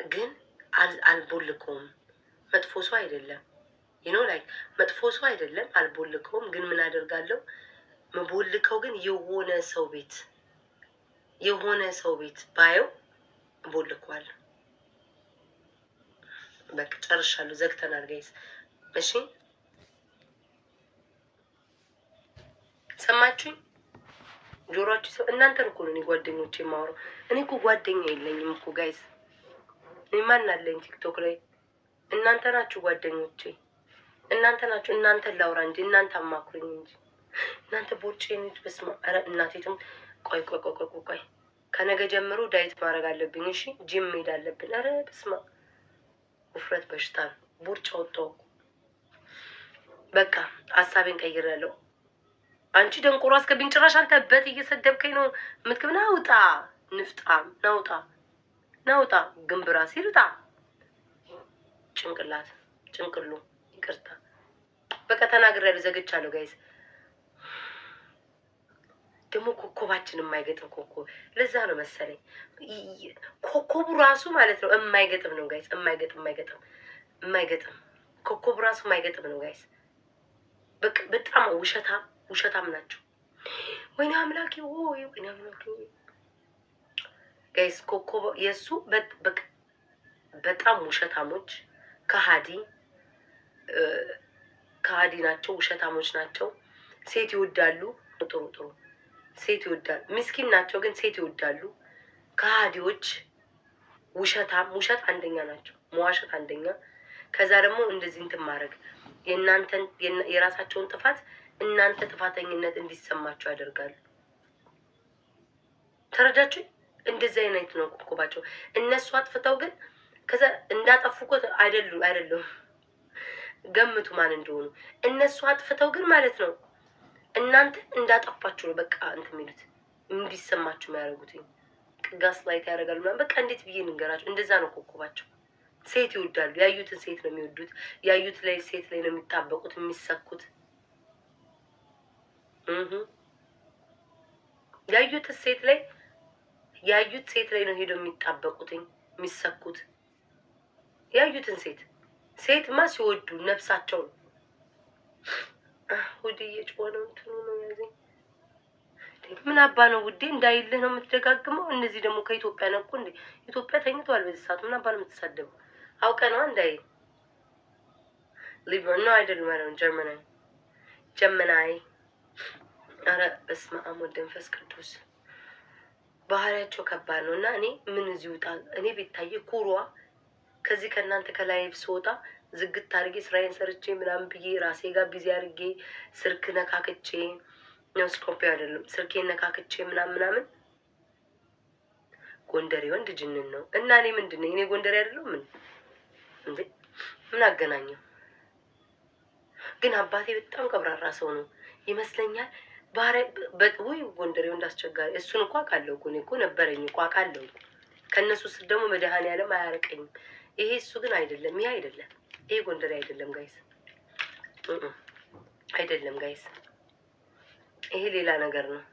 ግን አልቦልከውም። መጥፎ ሰው አይደለም። ላይክ መጥፎ ሰው አይደለም። አልቦልከውም። ግን ምን አደርጋለሁ? መቦልከው ግን የሆነ ሰው ቤት ባየው እቦልከዋለሁ። በቃ ጨርሻለሁ። ዘግተናል ጋይስ። እሺ ሰማችሁኝ? ጆሮአችሁ ሰው እናንተን እኮ ነው እኔ ጓደኞቼ የማወራው። እኔ እኮ ጓደኛ የለኝም እኮ ጋይስ። እኔ ማን አለኝ ቲክቶክ ላይ? እናንተ ናችሁ ጓደኞቼ። እናንተ ናችሁ። እናንተን ላውራ እንጂ እናንተ አማክሩኝ እንጂ እናንተ ቦርጬን በስማ። ኧረ እናቴትም ቆይ ከነገ ጀምሮ ዳይት ማድረግ አለብኝ። እሺ ጂም መሄድ አለብን። ኧረ በስማ ውፍረት በሽታ ነው። ቦርጭ አወጣሁ። በቃ ሀሳቤን ቀይሬያለሁ። አንቺ ደንቆሮ አስገብኝ። ጭራሽ አንተ በት እየሰደብከኝ ነው የምትክብ። ናውጣ ንፍጣም ናውጣ ግንብራ ሲልጣ ጭንቅሉ ይቅርታ። በቃ ተናግሬያለሁ። ዘግቻለሁ ጋይስ። ደግሞ ኮከባችን የማይገጥም ኮከብ ለዛ ነው መሰለኝ ኮከቡ ራሱ ማለት ነው የማይገጥም ነው ጋይስ። የማይገጥም ኮከቡ ራሱ የማይገጥም ነው ጋይስ። በጣም ውሸታም ናቸው። ወይኔ አምላኬ ወይኔ አምላኬ ጋይስ። ኮከብ የእሱ በጣም ውሸታሞች ከሃዲ ናቸው። ውሸታሞች ናቸው። ሴት ይወዳሉ። ጥሩ ሴት ይወዳሉ። ምስኪን ናቸው ግን ሴት ይወዳሉ። ከሃዲዎች፣ ውሸት አንደኛ ናቸው። መዋሸት አንደኛ። ከዛ ደግሞ እንደዚህ እንትን ማድረግ የራሳቸውን ጥፋት እናንተ ጥፋተኝነት እንዲሰማቸው ያደርጋሉ። ተረዳችሁ? እንደዚህ አይነት ነው ኮከባቸው። እነሱ አጥፍተው ግን ከዛ እንዳጠፉ እኮ አይደሉም። ገምቱ ማን እንደሆኑ። እነሱ አጥፍተው ግን ማለት ነው እናንተ እንዳጠፋችሁ ነው በቃ እንትን የሚሉት እንዲሰማችሁ የሚያደርጉት። ጋስ ላይት ያደርጋሉ ምናምን። በቃ እንዴት ብዬ ንገራቸው? እንደዛ ነው ኮከባቸው። ሴት ይወዳሉ። ያዩትን ሴት ነው የሚወዱት። ያዩት ላይ ሴት ላይ ነው የሚጣበቁት፣ የሚሰኩት። ያዩት ሴት ላይ ነው ሄደው የሚጣበቁት፣ የሚሰኩት። ያዩትን ሴትማ ሲወዱ ነፍሳቸው ነው። ውዴ እየጮኸ ነው። እንትኑ ነው ያዘኝ። ምን አባ ነው ውዴ? እንዳይልህ ነው የምትደጋግመው። እነዚህ ደግሞ ከኢትዮጵያ ነው እኮ እንዴ? ኢትዮጵያ ተኝተዋል በዚህ ሰዓት። ምን አባ ነው የምትሳደበው? አውቀ ነው እንዳይ ሊበር ነው አይደለም ማለት ነው። ጀርመናይ አረ በስመ አብ ወወልድ ወመንፈስ ቅዱስ። ባህሪያቸው ከባድ ነው። እና እኔ ምን እዚህ ውጣ። እኔ ቤታዬ ኩሯ ከዚህ ከእናንተ ከላይቭ ስወጣ ዝግት አድርጌ ስራዬን ሰርቼ ምናምን ብዬ ራሴ ጋር ቢዚ አድርጌ ስልክ ነካክቼ ነው ስኮፒ አይደለም ስልኬን ነካክቼ ምናምን ጎንደሬ ወንድ ጅንን ነው። እና እኔ ምንድን ነኝ? እኔ ጎንደሬ አይደለሁም ምን አገናኘው? ግን አባቴ በጣም ቀብራራ ሰው ነው ይመስለኛል። ውይ ጎንደሬው እንዳስቸጋሪ እሱን እኮ አውቃለሁ እኮ እኔ እኮ ነበረኝ እኮ አውቃለሁ። ከእነሱ ስር ደግሞ መድኃኒዓለም አያርቀኝም። ይሄ እሱ ግን አይደለም። ይሄ አይደለም። ይሄ ጎንደሬ አይደለም ጋይስ፣ አይደለም ጋይስ። ይሄ ሌላ ነገር ነው።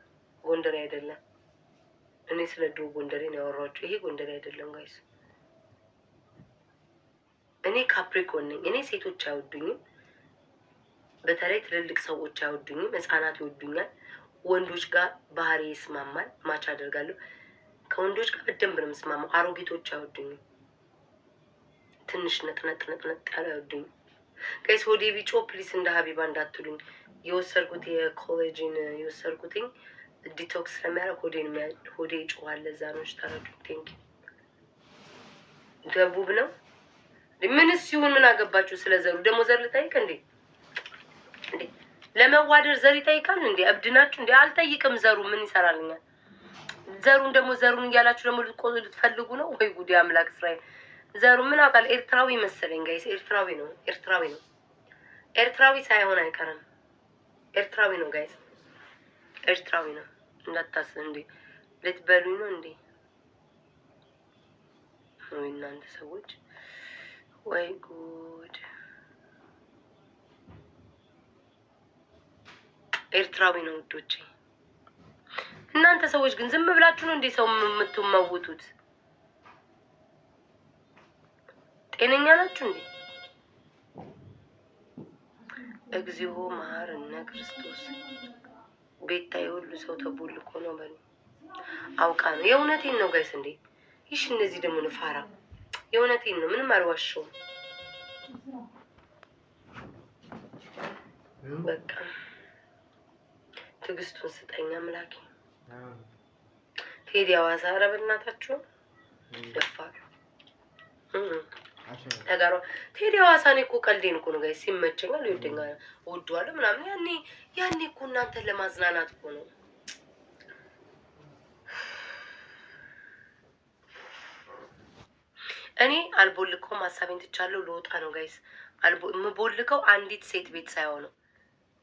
ጎንደሬ አይደለም። እኔ ስለ ድሮ ጎንደሬ ነው ያወራኋቸው። ይሄ ጎንደሬ አይደለም ጋይስ። እኔ ካፕሪኮን ነኝ። እኔ ሴቶች አይወዱኝም። በተለይ ትልልቅ ሰዎች አይወዱኝም። ህጻናት ይወዱኛል። ወንዶች ጋር ባህሪ ይስማማል። ማች አደርጋለሁ። ከወንዶች ጋር በደንብ ነው የምስማማው። አሮጊቶች አይወዱኝም። ትንሽ ነጥነጥ ያለ አይወዱኝም። ጋይስ ሆዴ ቢጮ ፕሊስ እንደ ሀቢባ እንዳትሉኝ። የወሰድኩት የኮሌጅን የወሰድኩትኝ ዲቶክስ ስለሚያደርግ ሆዴ ይጮሃል። ለዛ ነው ተረዱ። ቴንኪ ደቡብ ነው። ምንስ ሲሆን ምን አገባችሁ? ስለ ዘሩ ደግሞ ዘር ልጠይቅ እንዴ? ለመዋደር ዘር ይጠይቃል እንዴ? እብድናችሁ እንዴ? አልጠይቅም። ዘሩ ምን ይሰራልኛል? ዘሩን እያላችሁ ደግሞ ልትፈልጉ ነው ወይ? ጉዴ አምላክ እስራኤል። ዘሩ ምን አውቃል? ኤርትራዊ መሰለኝ ጋይስ። ኤርትራዊ ነው። ኤርትራዊ ሳይሆን አይቀርም። ኤርትራዊ ነው ጋይስ። ኤርትራዊ ነው። እንዳታስብ እንዴ። ልትበሉኝ ነው እንዴ? ወይ እናንተ ሰዎች ወይ ጉድ። ኤርትራዊ ነው ውዶቼ። እናንተ ሰዎች ግን ዝም ብላችሁ ነው እንዴ ሰው የምትመውቱት? ጤነኛ ናችሁ እንዴ? እግዚኦ መሐረነ ክርስቶስ። ቤታ የሁሉ ሰው ተቦልኮ ነው በሉ። አውቃ ነው። የእውነቴን ነው ጋይስ። እንዴ ይሽ እነዚህ ደግሞ ንፋራ። የእውነቴን ነው። ምንም አልዋሸውም። በቃ ትዕግስቱን ስጠኝ አምላኬ። ቴዲ አዋሳ። ኧረ በእናታችሁ ደፋር ተጋሯ ቴዲ አዋሳ። እኔ እኮ ቀልዴን እኮ ነው ጋይስ። ሲመቸኛል ይወደኛል እወደዋለሁ ምናምን። ያኔ እኮ እናንተን ለማዝናናት እኮ ነው። እኔ አልቦልከውም። ሀሳቤን ትቻለሁ። ልወጣ ነው ጋይስ። የምቦልከው አንዲት ሴት ቤት ሳይሆን ነው።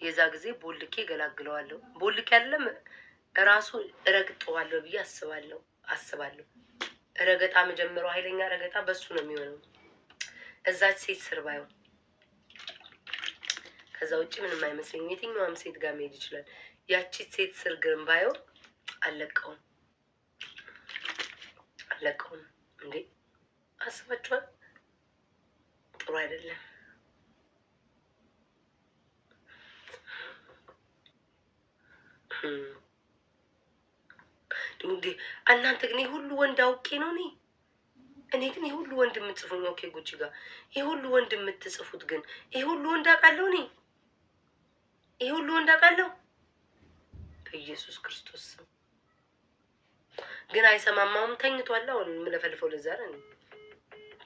የዛ ጊዜ ቦልኬ ገላግለዋለሁ። ቦልኬ አይደለም ራሱ እረግጠዋለሁ ብዬ አስባለሁ። ረገጣ መጀመሪያው ኃይለኛ ረገጣ በሱ ነው የሚሆነው። እዛች ሴት ስር ባይሆን ከዛ ውጭ ምንም አይመስለኝም። የትኛውም ሴት ጋር መሄድ ይችላል። ያቺ ሴት ስር ግን ባይሆን አለቀውም እንዴ አስባችኋል? ጥሩ አይደለም። እንዴ እናንተ ግን ሁሉ ወንድ አውቄ ነው እኔ ግን ሁሉ ወንድ የምትጽፉኝ ኦኬ ጉቺ ጋር ሁሉ ወንድ የምትጽፉት ግን ሁሉ ወንድ አውቃለሁ ሁሉ ወንድ አውቃለሁ በኢየሱስ ክርስቶስ ስም። ግን አይሰማማውም። ተኝቷል። አሁን የምለፈልፈው ለዛ ነው።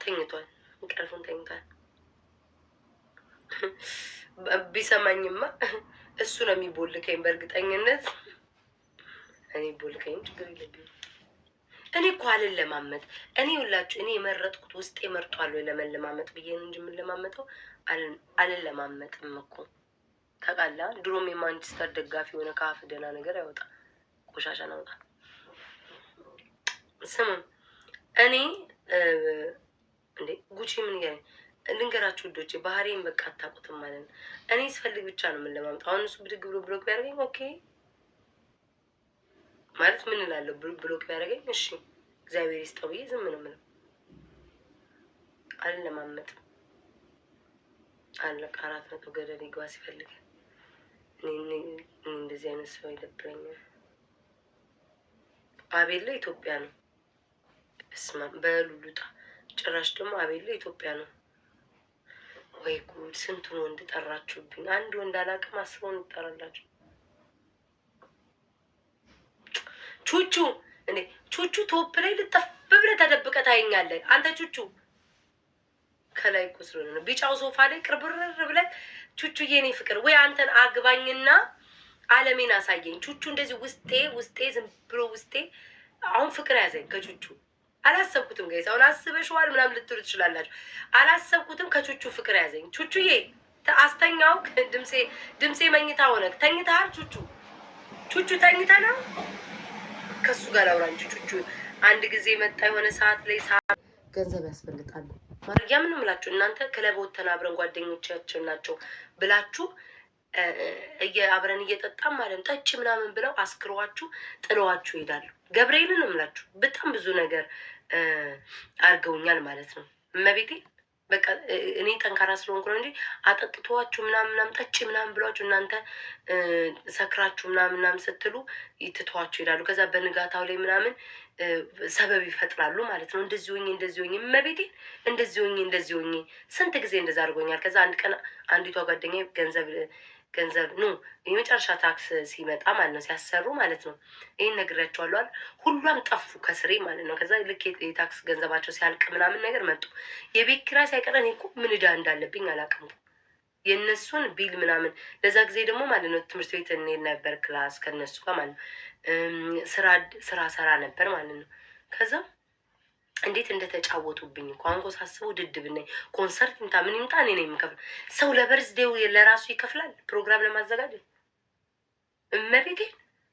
ተኝቷል። እንቅልፉን ተኝቷል። ቢሰማኝማ እሱ ነው የሚቦልከኝ በእርግጠኝነት። እኔ ቦልከኝ ችግር የለብኝም። እኔ እኮ አልለማመጥ። እኔ ሁላችሁ እኔ የመረጥኩት ውስጤ መርጧል ወይ ለመለማመጥ ብዬ ነው እንጂ የምንለማመጠው አልለማመጥም እኮ ታውቃለህ። ድሮም የማንቸስተር ደጋፊ የሆነ ከአፍ ደህና ነገር አይወጣ፣ ቆሻሻ ናውጣ። ስሙ እኔ እንዴ ጉቺ ምን ይያይ ልንገራችሁ ውዶቼ፣ ባህሪን በቃ አታውቁትም ማለት ነው። እኔ ስፈልግ ብቻ ነው የምንለማመጠው። አሁን እሱ ብድግ ብሎ ብሎክ ቢያደርገኝ ኦኬ ማለት ምን እላለሁ? ብሎክ ቢያደርገኝ እሺ እግዚአብሔር ይስጠው ብዬ ዝም ነው የምለው። አልለማመጥም። አለቀ። 400 ገደል ይግባ ሲፈልግ። እኔ እንደዚህ አይነት ሰው ይደብረኛል። አቤል ኢትዮጵያ ነው። እስማ በሉሉጣ ጭራሽ ደግሞ አቤል ኢትዮጵያ ነው። ወይ ጉድ! ስንቱን ወንድ ጠራችሁብኝ። አንድ ወንድ አላውቅም፣ 10 ወንድ ጠራላችሁ። ቹቹ እኔ ቹቹ ቶፕ ላይ ልጠፍ ብለህ ተደብቀህ ታየኛለህ። አንተ ቹቹ ከላይ እኮ ስለሆነ ነው ቢጫው ሶፋ ላይ ቅርብርር ብለህ ቹቹ የኔ ፍቅር ወይ አንተን አግባኝና ዓለሜን አሳየኝ። ቹቹ እንደዚህ ውስጤ ዝም ብሎ ውስጤ አሁን ፍቅር ያዘኝ ከቹቹ። አላሰብኩትም ጋይስ። አሁን አስበሽዋል ምናምን ልትሉ ትችላላችሁ። አላሰብኩትም። ከቹቹ ፍቅር ያዘኝ። ቹቹዬ አስተኛው። ድምጼ መኝታ ሆነ። ተኝተሃል ቹቹ ተኝታ ነው። ከሱ ጋር አውራ እንጂ ቹቹ አንድ ጊዜ መጣ የሆነ ሰዓት ላይ ገንዘብ ያስፈልጋሉ ማርያም ነው የምላችሁ። እናንተ ክለብ ወተን አብረን ጓደኞቻችን ናቸው ብላችሁ አብረን እየጠጣም ማለት ነው ጠጭ ምናምን ብለው አስክሯችሁ ጥለዋችሁ ይሄዳሉ። ገብርኤልን ነው የምላችሁ። በጣም ብዙ ነገር አድርገውኛል ማለት ነው። እመቤቴ በቃ እኔ ጠንካራ ስለሆንኩ ነው እንጂ አጠጥቷችሁ ምናምን ጠጭ ምናምን ብሏችሁ እናንተ ሰክራችሁ ምናምን ስትሉ ይትቷችሁ ይላሉ። ከዛ በንጋታው ላይ ምናምን ሰበብ ይፈጥራሉ ማለት ነው። እንደዚህ ሆኜ እመቤቴ እንደዚህ ሆኜ ስንት ጊዜ እንደዛ አድርጎኛል። ከዛ አንድ ቀን አንዲቷ ጓደኛዬ ገንዘብ የመጨረሻ ታክስ ሲመጣ ማለት ነው ሲያሰሩ ማለት ነው። ይህን ነግሬያቸዋለሁ። ሁሏም ጠፉ ከስሬ ማለት ነው። ከዛ ልክ የታክስ ገንዘባቸው ሲያልቅ ምናምን ነገር መጡ። የቤት ኪራይ ሳይቀር እኔ እኮ ምን ዕዳ እንዳለብኝ አላውቅም። የእነሱን ቢል ምናምን ለዛ ጊዜ ደግሞ ማለት ነው ትምህርት ቤት እንሄድ ነበር ክላስ ከነሱ ጋር ማለት ነው። ስራ ሰራ ነበር ማለት ነው። ከዛ እንዴት እንደተጫወቱብኝ እኮ አሁን ሳስበው ድድብ ነኝ። ኮንሰርት ይምጣ ምን ይምጣ እኔ ነኝ የምከፍለው። ሰው ለበርዝዴው ለራሱ ይከፍላል ፕሮግራም ለማዘጋጀት። እመቤቴ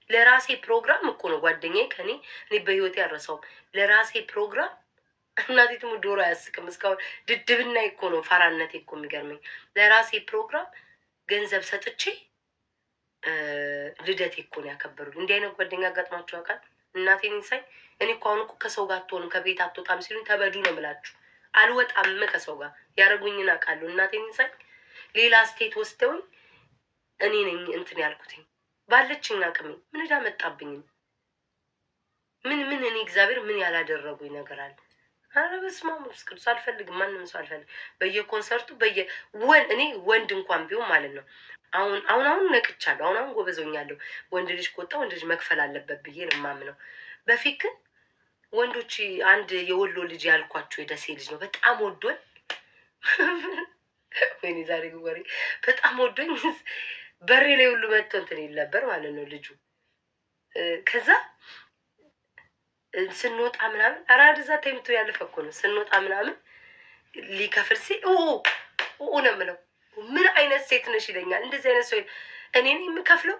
ለራሴ ፕሮግራም እኮ ነው ጓደኛዬ እኔ በህይወቴ አልረሳውም። ለራሴ ፕሮግራም እናቴ ትሙ ዶሮ አያስቅም እስካሁን። ድድብና እኮ ነው ፋራነቴ እኮ የሚገርመኝ። ለራሴ ፕሮግራም ገንዘብ ሰጥቼ ልደቴ እኮ ነው ያከበሩት። እንዲህ አይነት ጓደኛ አጋጥሟቸው ያውቃል? እናቴን ሳይ እኔ እኮ አሁን እኮ ከሰው ጋር አትሆንም ከቤት አትወጣም ሲሉኝ ተበዱ ነው የምላችሁ። አልወጣም ከሰው ጋር ያረጉኝን አውቃለሁ። እናቴን ሳይ ሌላ ስቴት ወስደውኝ እኔ ነኝ እንትን ያልኩትኝ ባለችኝ አቅሜ ምን እዳ መጣብኝ? ምን እኔ እግዚአብሔር ምን ያላደረጉኝ ነገር አለ? አረ በስመ አብ ወመንፈስ ቅዱስ አልፈልግም። ማንም ሰው አልፈልግም። በየኮንሰርቱ እኔ ወንድ እንኳን ቢሆን ማለት ነው አሁን ነቅቻለሁ። አሁን ጎበዞኛለሁ። ወንድ ልጅ ከወጣ ወንድ ልጅ መክፈል አለበት ብዬ ነው የማምነው። በፊት ግን ወንዶች አንድ የወሎ ልጅ ያልኳቸው የደሴ ልጅ ነው በጣም ወዶኝ ወይኔ ዛሬ ወሬ በጣም ወዶኝ በሬ ላይ ሁሉ መጥቶ እንትን ይል ነበር ማለት ነው ልጁ። ከዛ ስንወጣ ምናምን አራድዛ ተይምቶ ያለፈ እኮ ነው። ስንወጣ ምናምን ሊከፍል ሲል ነው የምለው። ምን አይነት ሴት ነሽ ይለኛል። እንደዚህ አይነት ሰው እኔን የምከፍለው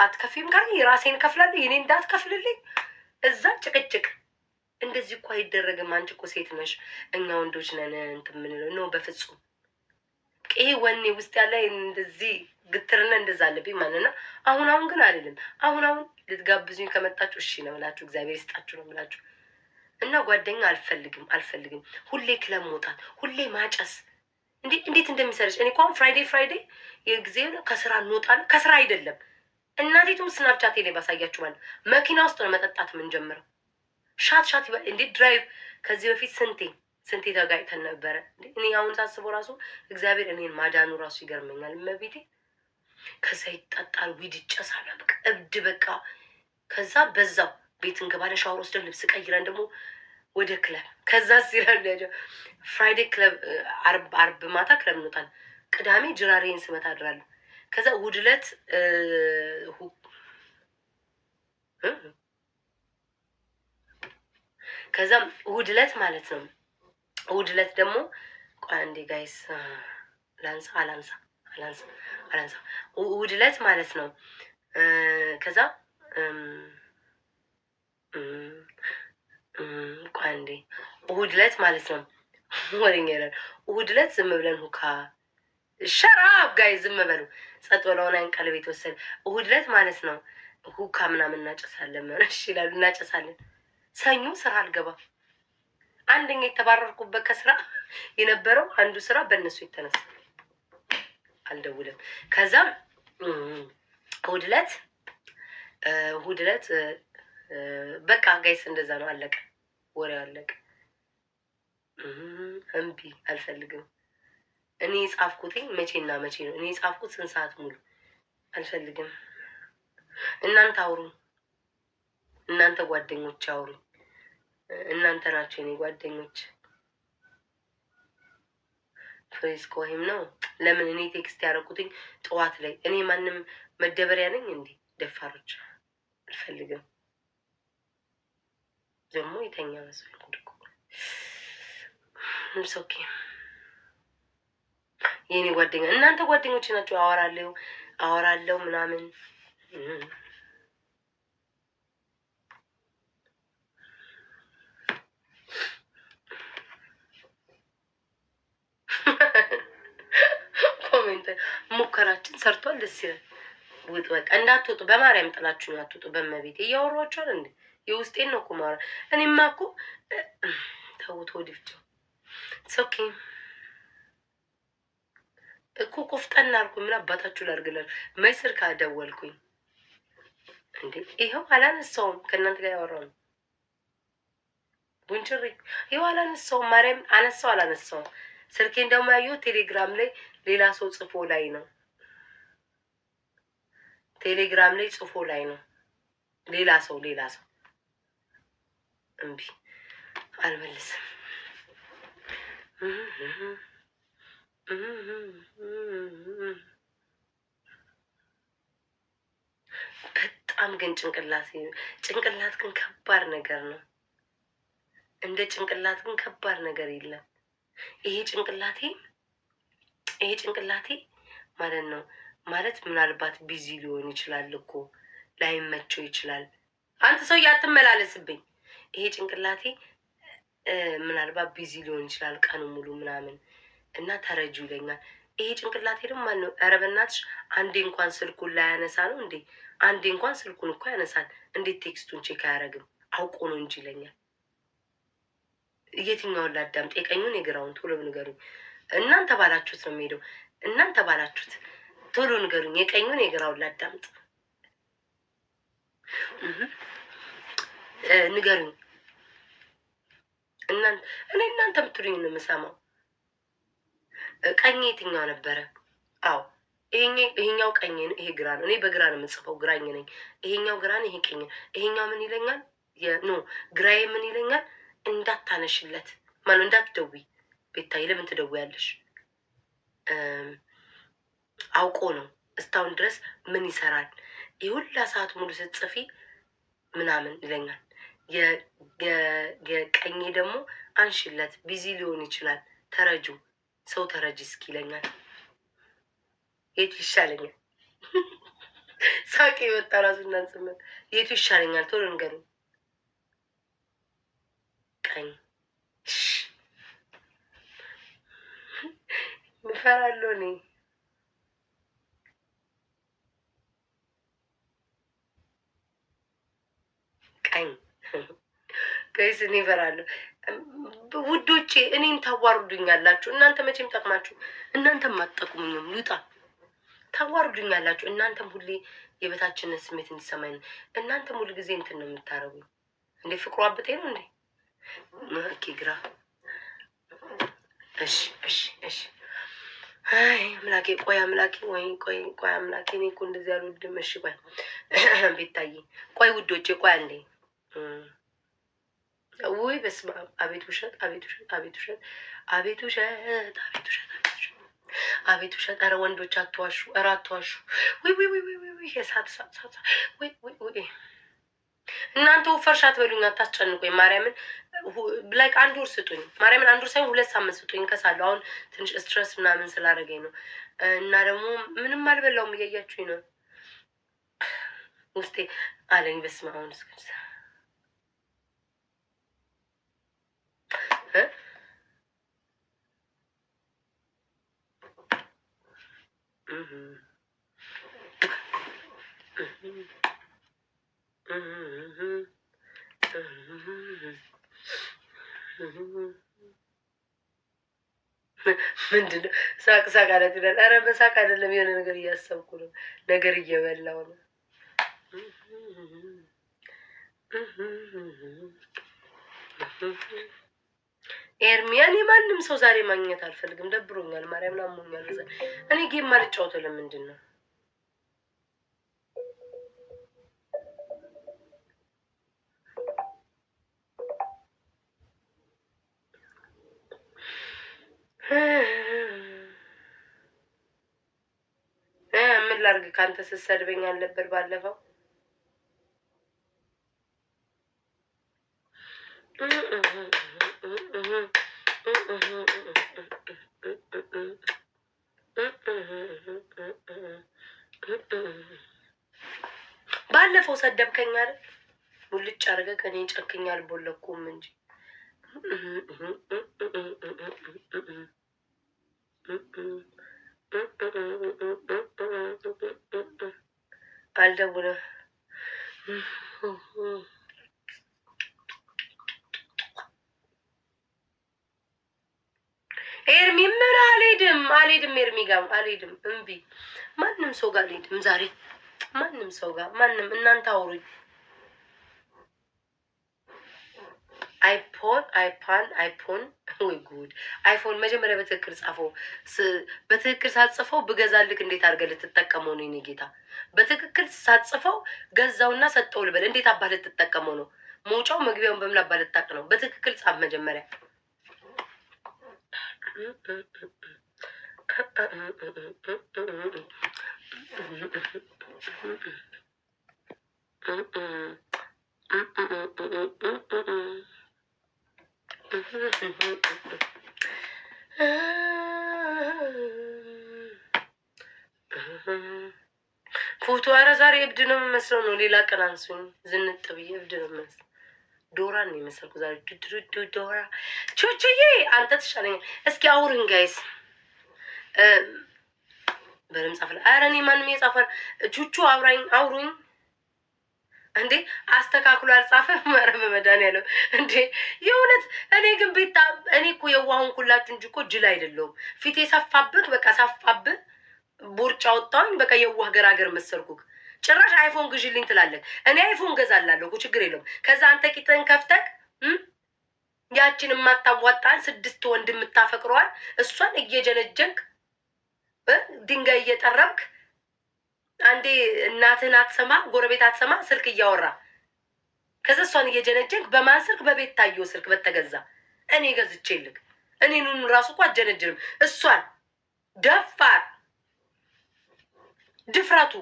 አትከፊም ካለ የራሴን ከፍላለሁ። የኔ እንዳትከፍልልኝ እዛ ጭቅጭቅ። እንደዚህ እኮ አይደረግም። አንቺ እኮ ሴት ነሽ፣ እኛ ወንዶች ነን እንትን የምንለው ነው። በፍጹም ይሄ ወኔ ውስጥ ያለ እንደዚህ ግትርና እንደዛ አለብኝ ማለት ነው። አሁን ግን አይደለም። አሁን ልትጋብዙኝ ከመጣችሁ እሺ ነው የምላችሁ። እግዚአብሔር ይስጣችሁ ነው የምላችሁ። እና ጓደኛ አልፈልግም። ሁሌ ክለብ መውጣት፣ ሁሌ ማጨስ እንዴት እንደሚሰለች እኔ እኮ አሁን ፍራይዴ የጊዜ ከስራ እንወጣለን። ከስራ አይደለም እናቴቱም ስናፕቻቴ ላይ ባሳያችሁ ማለት መኪና ውስጥ ነው መጠጣት የምንጀምረው። ሻት እንዴት ድራይቭ ከዚህ በፊት ስንቴ ተጋጭተን ነበረ። እኔ አሁን ሳስበው ራሱ እግዚአብሔር እኔን ማዳኑ ራሱ ይገርመኛል። እመቤቴ ከዛ ይጠጣል፣ ዊድ ይጨሳል። በቃ እብድ በቃ። ከዛ በዛው ቤት እንገባለን፣ ሻወር ወስደን ልብስ ቀይረን ደግሞ ወደ ክለብ። ከዛ ሲራል ፍራይዴ ክለብ፣ አርብ ማታ ክለብ እንወጣለን። ቅዳሜ ጅራሬን ስመታ አድራለሁ። ከዛ እሑድ ዕለት ከዛም እሑድ ዕለት ማለት ነው። እሑድ ዕለት ደግሞ ቆይ አንዴ ጋይስ አላንሳ እሑድ ዕለት ማለት ነው። ከዛ ቆይ አንዴ እሑድ ዕለት ማለት ነው። ወሬኛ ይላል። እሑድ ዕለት ዝም ብለን ሁካ ሸራብ ጋይ ዝም በሉ ጸጥ ብለውን አንቀል ቤት ወሰድ። እሑድ ዕለት ማለት ነው ሁካ ምናምን እናጨሳለን። እሺ ይላሉ፣ እናጨሳለን። ሰኞ ስራ አልገባ። አንደኛ የተባረርኩበት ከስራ የነበረው አንዱ ስራ በእነሱ የተነሳ አልደውልም። ከዛም እሑድ ዕለት በቃ ጋይስ እንደዛ ነው። አለቀ፣ ወሬው አለቀ። እምቢ አልፈልግም። እኔ የጻፍኩትኝ መቼና መቼ ነው። እኔ የጻፍኩት ስንት ሰዓት ሙሉ አልፈልግም። እናንተ አውሩ፣ እናንተ ጓደኞች አውሩ። እናንተ ናቸው የኔ ጓደኞች። ፌስ ኮይም ነው። ለምን እኔ ቴክስት ያደረኩትኝ ጠዋት ላይ እኔ ማንም መደበሪያ ነኝ እንዴ? ደፋሮች አልፈልግም። ደግሞ የተኛ መስሎኝ ጉድኩ። ኦኬ የኔ ጓደኛ እናንተ ጓደኞች ናቸው። አወራለሁ ምናምን ኮሜንት ሙከራችን ሰርቷል። ደስ ይላል። ውጥ በቃ እንዳትወጡ፣ በማርያም ጥላችሁ ነው አትወጡ። በመቤት እያወሯችኋል እንዴ? የውስጤን ነው እኮ ማውራት። እኔማ እኮ ተውት ወዲፍቸው ኦኬ እኮ ቆፍጠና አልኩኝ። ምን አባታችሁ ላድርግላችሁ? መስር ካደወልኩኝ እንዴ ይኸው አላነሳውም። ከእናንተ ጋር ያወራው ነው ቡንጭሪ። ይኸው አላነሳውም። ማርያም አላነሳውም። ስልኬን ደግሞ ያየሁት ቴሌግራም ላይ ሌላ ሰው ጽፎ ላይ ነው። ቴሌግራም ላይ ጽፎ ላይ ነው ሌላ ሰው እምቢ አልመልስም። በጣም ግን ጭንቅላት ግን ከባድ ነገር ነው። እንደ ጭንቅላት ግን ከባድ ነገር የለም። ይሄ ጭንቅላቴ ማለት ነው ማለት ምናልባት ቢዚ ሊሆን ይችላል እኮ ላይመቸው ይችላል። አንተ ሰው ያትመላለስብኝ። ይሄ ጭንቅላቴ ምናልባት ቢዚ ሊሆን ይችላል ቀኑ ሙሉ ምናምን እና ተረጁ ይለኛል። ይሄ ጭንቅላቴ ደግሞ ማን ነው? ኧረ በእናትሽ አንዴ እንኳን ስልኩን ላይ ያነሳ ነው እንዴ? አንዴ እንኳን ስልኩን እኮ ያነሳል። እንዴት ቴክስቱን ቼክ አያደርግም? አውቆ ነው እንጂ ይለኛል። የትኛውን ላዳምጥ? የቀኙን የግራውን? ቶሎ ንገሩኝ። እናንተ ባላችሁት ነው የሚሄደው። እናንተ ባላችሁት ቶሎ ንገሩኝ። የቀኙን የግራውን ላዳምጥ? ንገሩኝ። እኔ እናንተ ምትሉኝ ነው የምሰማው። ቀኝ የትኛው ነበረ? አዎ ይሄኛው ቀኝ ነው፣ ይሄ ግራ ነው። እኔ በግራ ነው የምጽፈው፣ ግራኝ ነኝ። ይሄኛው ግራ ነው፣ ይሄ ቀኝ ነው። ይሄኛው ምን ይለኛል? ኖ ግራዬ ምን ይለኛል? እንዳታነሽለት ማነው? እንዳትደውይ ቤታዬ። ለምን ትደውያለሽ? አውቆ ነው። እስካሁን ድረስ ምን ይሰራል? የሁላ ሰዓት ሙሉ ስትጽፊ ምናምን ይለኛል። የቀኜ ደግሞ አንሽለት፣ ቢዚ ሊሆን ይችላል፣ ተረጁ ሰው ተረጂ እስኪ ይለኛል። የቱ ይሻለኛል? ሳቄ የወጣ ራሱ እናንስመት። የቱ ይሻለኛል? ቶሎ ንገሩኝ። ቀኝ ምፈራለሁ እኔ። ቀኝ ገይስ እኔ እፈራለሁ። ውዶቼ እኔን ታዋርዱኛላችሁ። እናንተ መቼም ጠቅማችሁ እናንተም አትጠቅሙኝም። ይውጣ ታዋርዱኛላችሁ። እናንተም ሁሌ የበታችንን ስሜት እንዲሰማኝ ነው። እናንተም ሁሉ ጊዜ እንትን ነው የምታረጉኝ። እንዴ ፍቅሩ አብጤ ነው እንዴ? ኦኬ ግራ። እሺ እሺ እሺ። አይ አምላኬ፣ ቆይ አምላኬ፣ ወይ ቆይ አምላኬ። እኔ እኮ እንደዚህ አልወድም። እሺ ቆይ ቤታዬ፣ ቆይ ውዶቼ፣ ቆይ አንዴ። ውይ በስመ አብ! አቤት ውሸት! አቤት ውሸት! አቤት ውሸት! አቤት ውሸት! አቤት ውሸት! አቤት ውሸት! ኧረ ወንዶች አትዋሹ! ኧረ አትዋሹ! ውይ ውይ ውይ ውይ ውይ! የሳት ሳት ሳት! ውይ ውይ ውይ! እናንተ ወፈርሽ አትበሉኝ፣ አታስጨንቁኝ። ማርያምን ላይክ 1 ወር ስጡኝ። ማርያምን 1 ወር ሳይሆን 2 ሳምንት ስጡኝ። ከሳለሁ አሁን ትንሽ ስትረስ ምናምን ስላደረገኝ ነው። እና ደግሞ ምንም አልበላውም፣ እያያችሁኝ ነው። ውስጤ አለኝ በስመ አብ እስከ ምንድነው? ሳቅ ሳቅ አለት ይላል። ኧረ በሳቅ አይደለም፣ የሆነ ነገር እያሰብኩ ነው። ነገር እየበላው ነው። ኤርሚያን የማንም ሰው ዛሬ ማግኘት አልፈልግም። ደብሮኛል። ማርያምን አሞኛል። እኔ ጌም አልጫወተው። ለምንድን ነው? ምን ላድርግ? ከአንተ ስትሰድበኝ አልነበር ባለፈው? ባለፈው ሰደብከኝ አይደል? ሙልጭ አድርገህ ከኔ ጨክኝ አልቦለኩም እንጂ አልደውልም። ኤርሚ ምን አልሄድም። ኤርሚ ጋር አልሄድም። እምቢ። ማንም ሰው ጋር አልሄድም ዛሬ። ማንም ሰው ጋር ማንም። እናንተ አውሩኝ። አይፎን ወይ ጉድ! አይፎን መጀመሪያ በትክክል ጻፈው። በትክክል ሳትጽፈው ብገዛልክ እንዴት አድርገህ ልትጠቀመው ነው? የእኔ ጌታ በትክክል ሳትጽፈው ገዛውና ሰጠው ልበል? እንዴት አባህ ልትጠቀመው ነው? መውጫው መግቢያውን በምን አባህ ልታቅ ነው? በትክክል ጻፍ መጀመሪያ። ፎቶ ኧረ ዛሬ እብድ ነው የምመስለው ነው። ሌላ ቀን አንሱኝ ዝንጥ ብዬ እብድ ነው የምመስለው። ዶራን ነው የመሰልኩ ዛሬ። ዱድሩዱ ዶራ ቹቹዬ አንተ ትሻለኛል። እስኪ አውሩኝ ጋይስ በደምብ ጻፍ። ኧረ እኔ ማንም የጻፈ ቹቹ አውሩኝ እንዴ አስተካክሎ አልጻፈም። ኧረ በመድኃኒዓለም እንዴ የእውነት እኔ ግን ቤታ እኔ እኮ የዋሁን ኩላችሁ እንጂ እኮ ጅል አይደለሁም። ፊቴ ሰፋብህ፣ በቃ ሰፋብህ፣ ቦርጫ ወጣሁኝ፣ በቃ የዋህ ገራገር መሰልኩክ። ጭራሽ አይፎን ግዢልኝ ትላለህ። እኔ አይፎን ገዛላለሁ እኮ ችግር የለውም። ከዛ አንተ ቂጥህን ከፍተህ ያችን የማታዋጣን 6 ወንድ የምታፈቅረዋል እሷን እየጀነጀንክ ድንጋይ እየጠረብክ አንዴ እናትህን አትሰማ፣ ጎረቤት አትሰማ፣ ስልክ እያወራ ከዛ እሷን እየጀነጀንክ በማን ስልክ? በቤት ታየው ስልክ በተገዛ እኔ ገዝቼልክ። እኔኑን ራሱ እኮ አትጀነጅንም። እሷን ደፋር ድፍረቱ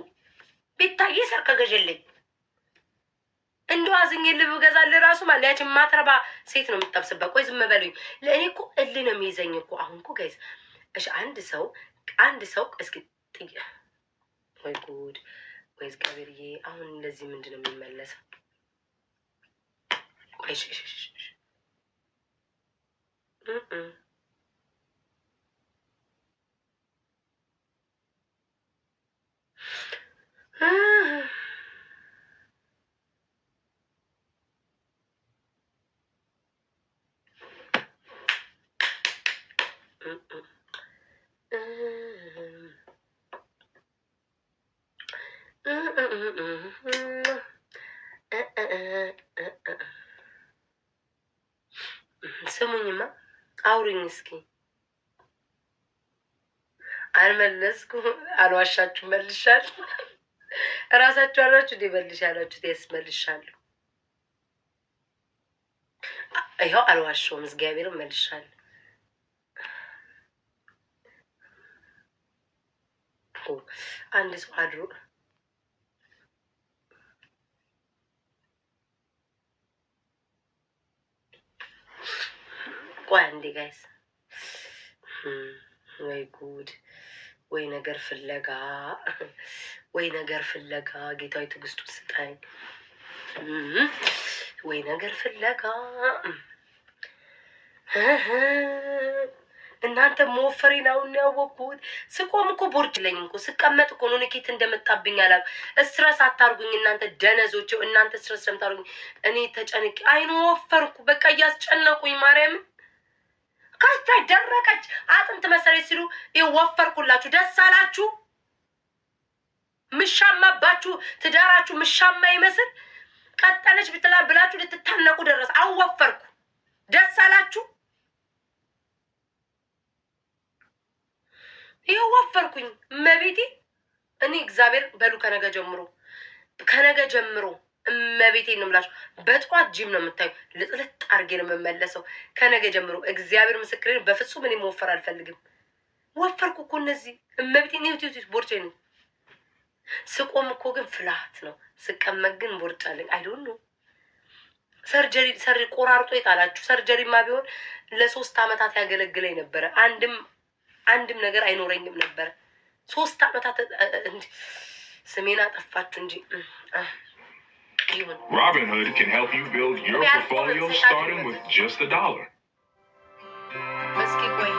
ቤታዬ ስልክ ገዥልኝ እንደው አዝኜልህ ብገዛልህ ራሱ ማለት ያችን ማትረባ ሴት ነው የምትጠብስበት። ቆይ ዝም በሉኝ። ለእኔ እኮ እልህ ነው የሚይዘኝ እኮ አሁን እኮ ጋይዝ። እሺ አንድ ሰው እስኪ ወይ ጉድ ወይ እግዚአብሔርዬ፣ አሁን እንደዚህ ምንድን ነው የሚመለሰው? ቆይ ስሙኝማ አውሩኝ እስኪ። አልመለስኩ አልዋሻችሁ፣ መልሻለሁ። እራሳችሁ አላችሁ እንዴ መልሽ ያላችሁት? የስ መልሻለሁ። ይኸው አልዋሻውም፣ እግዚአብሔርን መልሻለሁ። አንድ ሰው አድሮ ቆይ አንዴ ጋይስ፣ ወይ ጉድ፣ ወይ ነገር ፍለጋ፣ ወይ ነገር ፍለጋ። ጌታዊ ትዕግስቱን ስጠኝ። ወይ ነገር ፍለጋ። እናንተ መወፈሬ ነው ያወቅኩት። ስቆም እኮ ቦርጭ ለኝ እኮ ስቀመጥ እኮ ነው ንኬት እንደመጣብኝ አላ። እስረስ አታርጉኝ እናንተ ደነዞች፣ እናንተ እስረስ ለምታርጉኝ እኔ ተጨንቄ አይኑ ወፈርኩ። በቃ እያስጨነቁኝ ማርያምን። ከዛ ደረቀች አጥንት መሰለኝ ሲሉ ወፈርኩላችሁ። ደስ አላችሁ? ምሻማባችሁ ትዳራችሁ ምሻማ ይመስል ቀጠለች ብትላ ብላችሁ ልትታነቁ ደረስ። አወፈርኩ። ደስ አላችሁ? ይኸው ወፈርኩኝ። እመቤቴ እኔ እግዚአብሔር በሉ ከነገ ጀምሮ እመቤቴ ነው የምላችሁ። በጠዋት ጂም ነው የምታዩ። ልጥልጥ አድርጌ ነው የምመለሰው ከነገ ጀምሮ። እግዚአብሔር ምስክሬን በፍጹም እኔ መወፈር አልፈልግም። ወፈርኩ እኮ እነዚህ እመቤቴ ኒውቲዩቲስ ቦርጬ ነው። ስቆም እኮ ግን ፍላት ነው፣ ስቀመጥ ግን ቦርጫለኝ። አይዶን ነው ሰርጀሪ ቆራርጦ ይጣላችሁ። ሰርጀሪማ ቢሆን ለ3 አመታት ያገለግለኝ ነበረ። አንድም ነገር አይኖረኝም ነበረ። 3 አመታት ስሜን አጠፋችሁ እንጂ። Robinhood can help you build your portfolio starting with just $1. እስኪ ቆይ